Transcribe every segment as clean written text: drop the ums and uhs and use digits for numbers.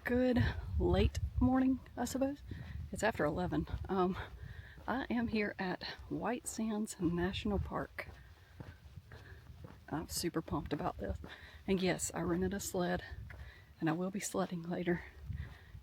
Good late morning, I suppose. It's after 11. I am here at White Sands National Park. I'm super pumped about this. And yes, I rented a sled and I will be sledding later.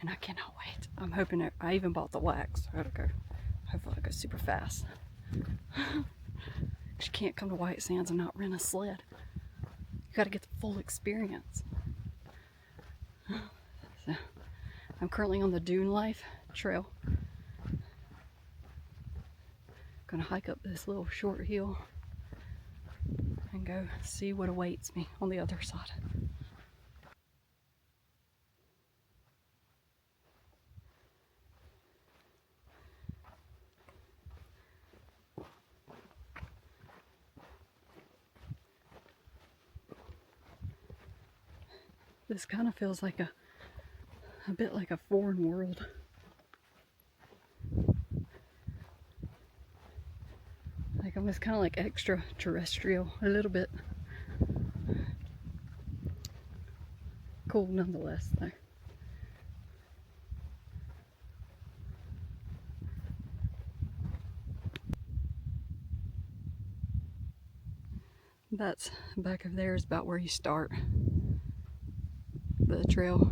And I cannot wait. I'm hoping I even bought the wax. I gotta go. Hopefully I go super fast. You can't come to White Sands and not rent a sled. You gotta get the full experience. So, I'm currently on the Dune Life Trail. Gonna hike up this little short hill and go see what awaits me on the other side. This kind of feels like a bit like a foreign world. Like almost kind of like extraterrestrial, a little bit. Cool nonetheless, though. That's back over there is about where you start the trail.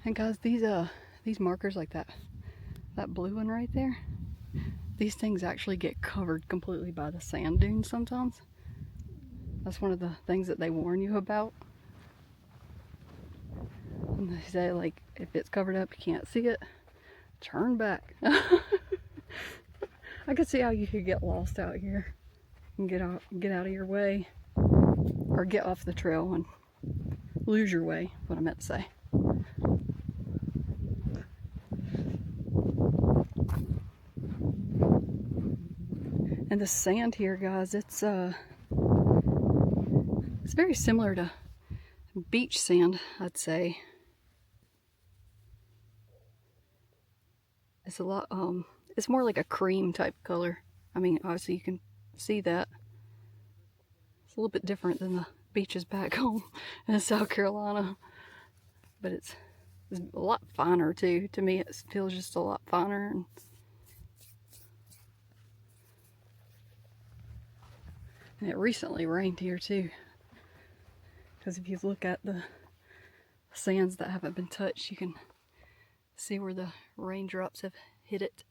And guys, these markers like that blue one right there, these things actually get covered completely by the sand dunes sometimes. That's one of the things that they warn you about. And they say, like, if it's covered up, you can't see it, turn back. I could see how you could get lost out here and get out of your way, or get off the trail and lose your way, what I meant to say. And the sand here, guys, it's very similar to beach sand, I'd say. It's a lot, it's more like a cream type color. I mean, obviously you can see that. It's a little bit different than the beaches back home in South Carolina. But it's a lot finer too. To me, it feels just a lot finer. And it recently rained here too. Because if you look at the sands that haven't been touched, you can see where the raindrops have hit it.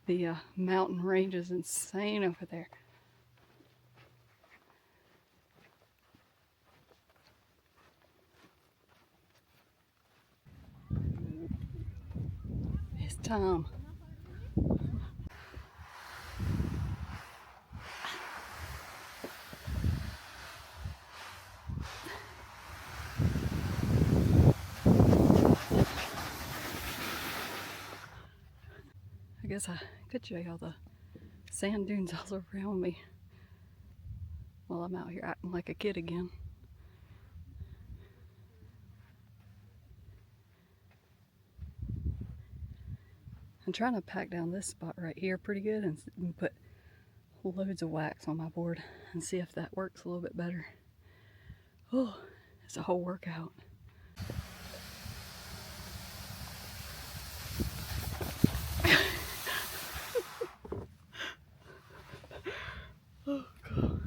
The mountain range is insane over there. It's time. I guess I could show y'all the sand dunes all around me while I'm out here acting like a kid again. I'm trying to pack down this spot right here pretty good and put loads of wax on my board and see if that works a little bit better. Oh, it's a whole workout. Oh, God.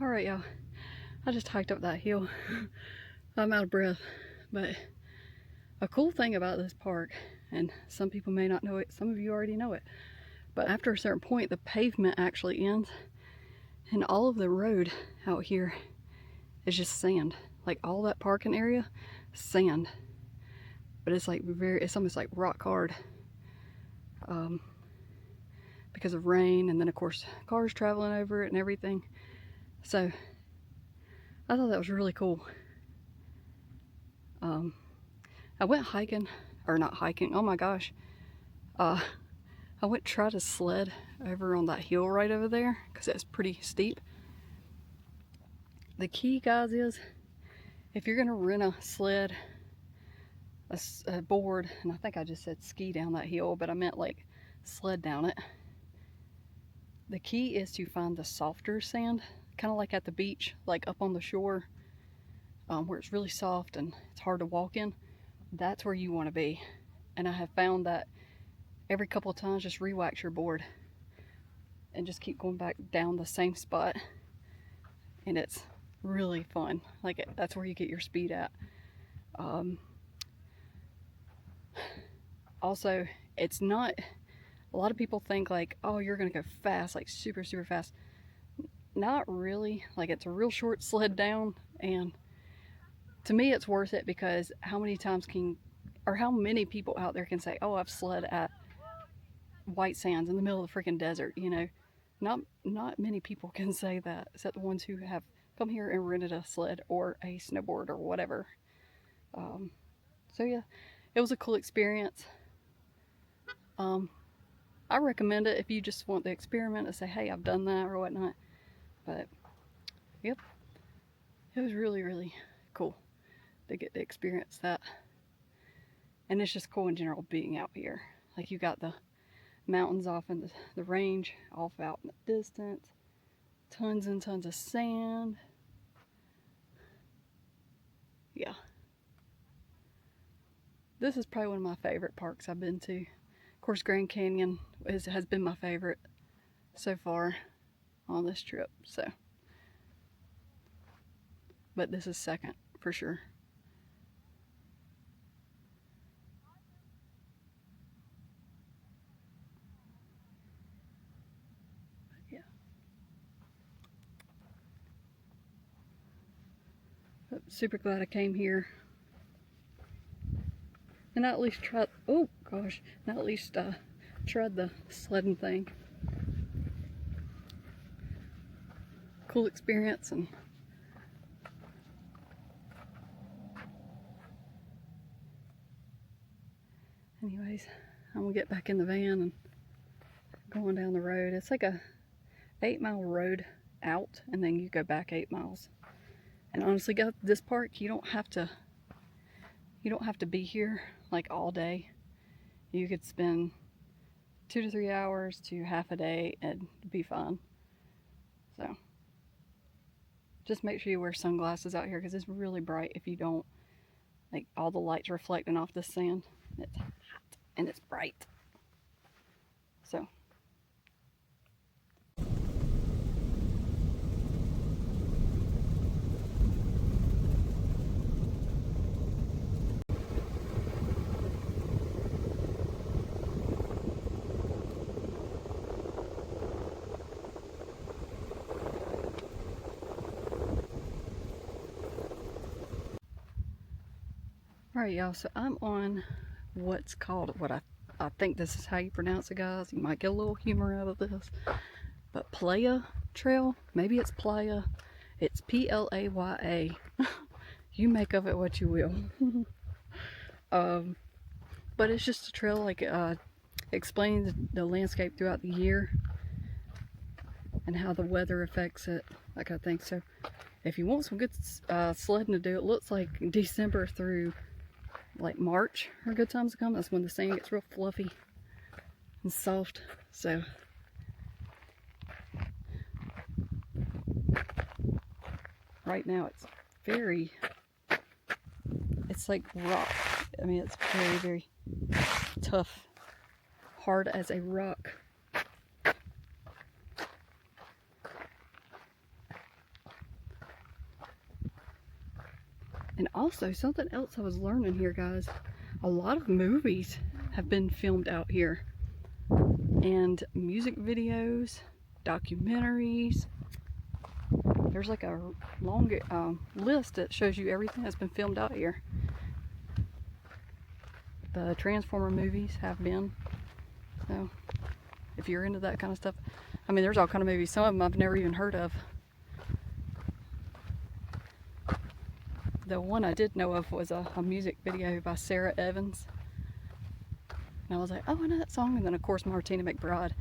Alright, y'all. I just hiked up that hill. I'm out of breath, but a cool thing about this park, and some people may not know it, some of you already know it, but after a certain point, the pavement actually ends, and all of the road out here is just sand. Like all that parking area, sand. but it's like it's almost like rock hard because of rain, and then of course cars traveling over it and everything. So I thought that was really cool. I went hiking, or not hiking, oh my gosh. I went to try to sled over on that hill right over there because it's pretty steep. The key, guys, is if you're gonna rent a sled, a board, and I think I just said ski down that hill, but I meant like sled down it. The key is to find the softer sand, kind of like at the beach, like up on the shore, where it's really soft and it's hard to walk in. That's where you want to be. And I have found that every couple of times, just re-wax your board and just keep going back down the same spot, and it's really fun. Like, that's where you get your speed at. Also, it's not, a lot of people think like, oh, you're gonna go fast, like super fast. Not really. Like, it's a real short sled down, and to me it's worth it because how many people out there can say, oh, I've sled at White Sands in the middle of the freaking desert, you know? Not many people can say that, except the ones who have come here and rented a sled or a snowboard or whatever. So yeah, it was a cool experience. I recommend it if you just want the experiment and say, hey, I've done that or whatnot. But yep, it was really cool to get to experience that. And it's just cool in general being out here. Like, you got the mountains off in the range off out in the distance, tons and tons of sand. Yeah, this is probably one of my favorite parks I've been to. Of course, Grand Canyon has been my favorite so far on this trip, so, but this is second for sure. Yeah. But super glad I came here. And I at least tried, oh gosh, and I at least tried the sledding thing. Cool experience. And anyways, I'm gonna get back in the van and going down the road. It's like a 8-mile road out, and then you go back 8 miles. And honestly, guys, this park, you don't have to be here like all day. You could spend 2 to 3 hours to half a day and be fine. So just make sure you wear sunglasses out here because it's really bright if you don't. Like, all the lights reflecting off the sand. It's hot and it's bright. So alright, y'all, so I'm on what's called, I think this is how you pronounce it, guys. You might get a little humor out of this, but Playa Trail. Maybe it's Playa. It's Playa. You make of it what you will. But it's just a trail, like, explains the landscape throughout the year and how the weather affects it, that kind of thing. So if you want some good sledding to do, it looks like December through like March are good times to come. That's when the sand gets real fluffy and soft. So right now it's like rock. I mean, it's very tough, hard as a rock. And also, something else I was learning here, guys, a lot of movies have been filmed out here, and music videos, documentaries. There's like a long list that shows you everything that's been filmed out here. the Transformer movies have been. So if you're into that kind of stuff, I mean, there's all kind of movies. Some of them I've never even heard of. The one I did know of was a music video by Sarah Evans. And I was like, oh, I know that song. And then, of course, Martina McBride.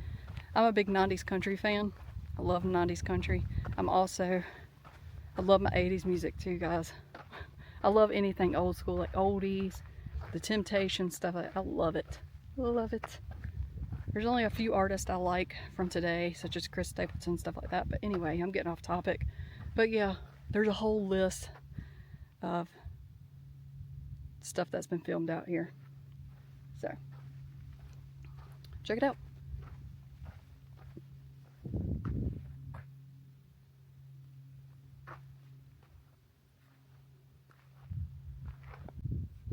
I'm a big 90s country fan. I love 90s country. I love my 80s music too, guys. I love anything old school, like oldies, the Temptations, stuff like that. I love it. Love it. There's only a few artists I like from today, such as Chris Stapleton, stuff like that. But anyway, I'm getting off topic. But yeah, there's a whole list of stuff that's been filmed out here. So, check it out.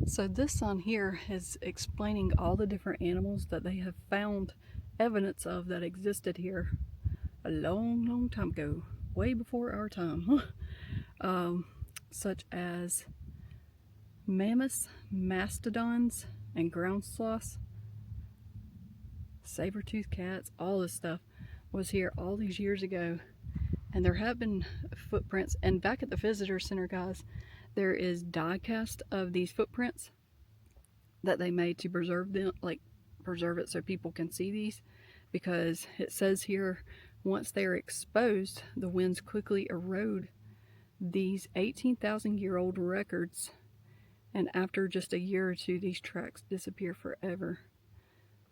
So this sign here is explaining all the different animals that they have found evidence of that existed here a long, long time ago, way before our time. Such as mammoths, mastodons, and ground sloths, saber-toothed cats. All this stuff was here all these years ago, and there have been footprints. And back at the visitor center, guys, there is die cast of these footprints that they made to preserve them, like preserve it so people can see these, because it says here, once they are exposed, the winds quickly erode these 18,000-year-old records, and after just a year or two, these tracks disappear forever.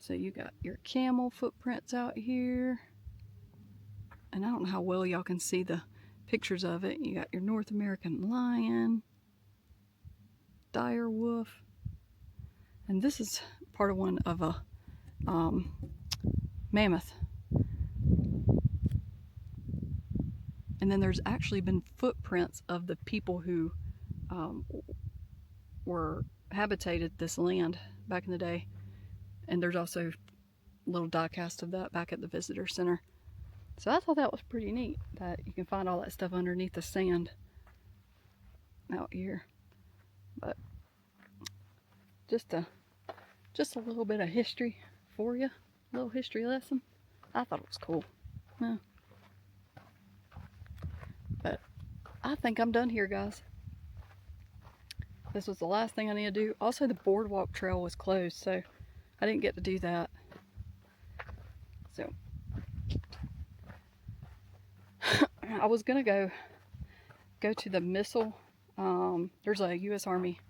So you got your camel footprints out here, and I don't know how well y'all can see the pictures of it. You got your North American lion, dire wolf, and this is part of one of a mammoth. And then there's actually been footprints of the people who were habitated this land back in the day. And there's also a little die cast of that back at the visitor center. So I thought that was pretty neat, that you can find all that stuff underneath the sand out here. But just a little bit of history for you, a little history lesson. I thought it was cool. Yeah. But I think I'm done here, guys. This was the last thing I need to do. Also, the boardwalk trail was closed, so I didn't get to do that. So I was gonna go to the missile. There's a U.S. Army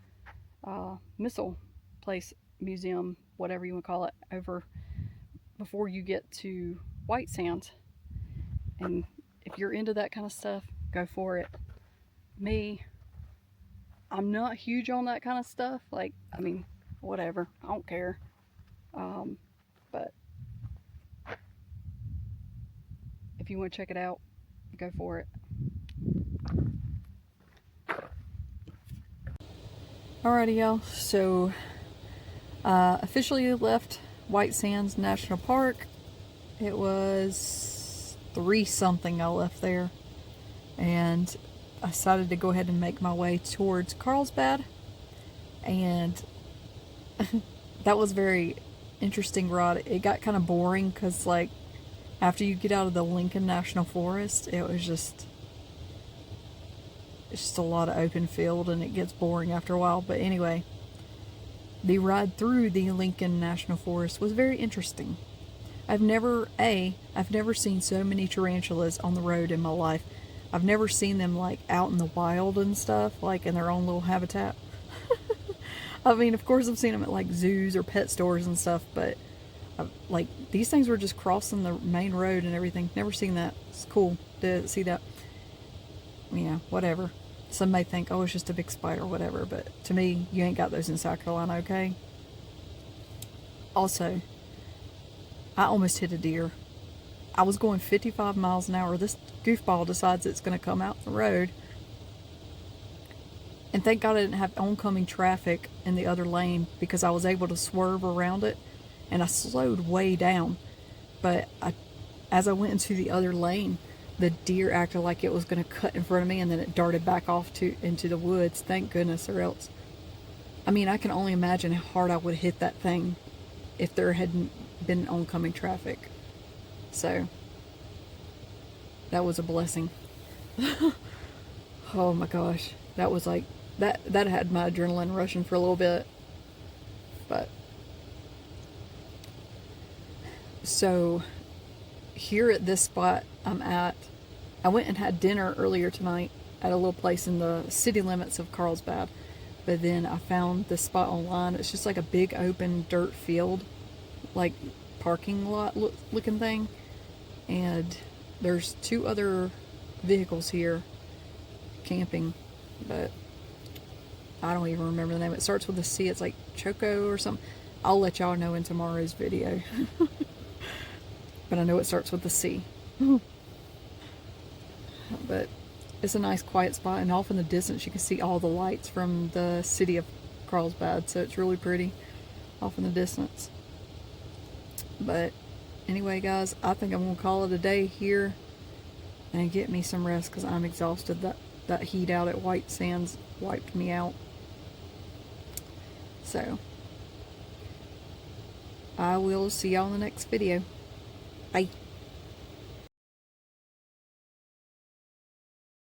missile place, museum, whatever you want to call it, over before you get to White Sands. And if you're into that kind of stuff, go for it. Me, I'm not huge on that kind of stuff. Like, I mean, whatever, I don't care. But if you want to check it out, go for it. Alrighty, y'all. So, officially left White Sands National Park. It was 3-something I left there, and I decided to go ahead and make my way towards Carlsbad, and that was very interesting ride. It got kind of boring because, like, after you get out of the Lincoln National Forest, it's just a lot of open field, and it gets boring after a while. But anyway, the ride through the Lincoln National Forest was very interesting. I've never seen so many tarantulas on the road in my life. I've never seen them like out in the wild and stuff, like in their own little habitat. I mean, of course I've seen them at like zoos or pet stores and stuff, but like these things were just crossing the main road and everything. Never seen that. It's cool to see that. You know, whatever. Some may think, oh, it's just a big spider or whatever, but to me, you ain't got those in South Carolina, okay? Also, I almost hit a deer. I was going 55 miles an hour. This goofball decides it's going to come out the road. And thank God I didn't have oncoming traffic in the other lane, because I was able to swerve around it, and I slowed way down. But as I went into the other lane, the deer acted like it was going to cut in front of me, and then it darted back off into the woods. Thank goodness, or else I mean, I can only imagine how hard I would hit that thing if there hadn't been oncoming traffic. So, that was a blessing. Oh my gosh. That was like, that had my adrenaline rushing for a little bit. But, so, here at this spot I'm at, I went and had dinner earlier tonight at a little place in the city limits of Carlsbad. But then I found this spot online. It's just like a big open dirt field, like parking lot looking thing. And there's 2 other vehicles here camping, but I don't even remember the name. It starts with a C. It's like Choco or something. I'll let y'all know in tomorrow's video. But I know it starts with a C. But it's a nice quiet spot, and off in the distance you can see all the lights from the city of Carlsbad, so it's really pretty off in the distance. But anyway, guys, I think I'm going to call it a day here and get me some rest because I'm exhausted. That heat out at White Sands wiped me out. So, I will see y'all in the next video. Bye.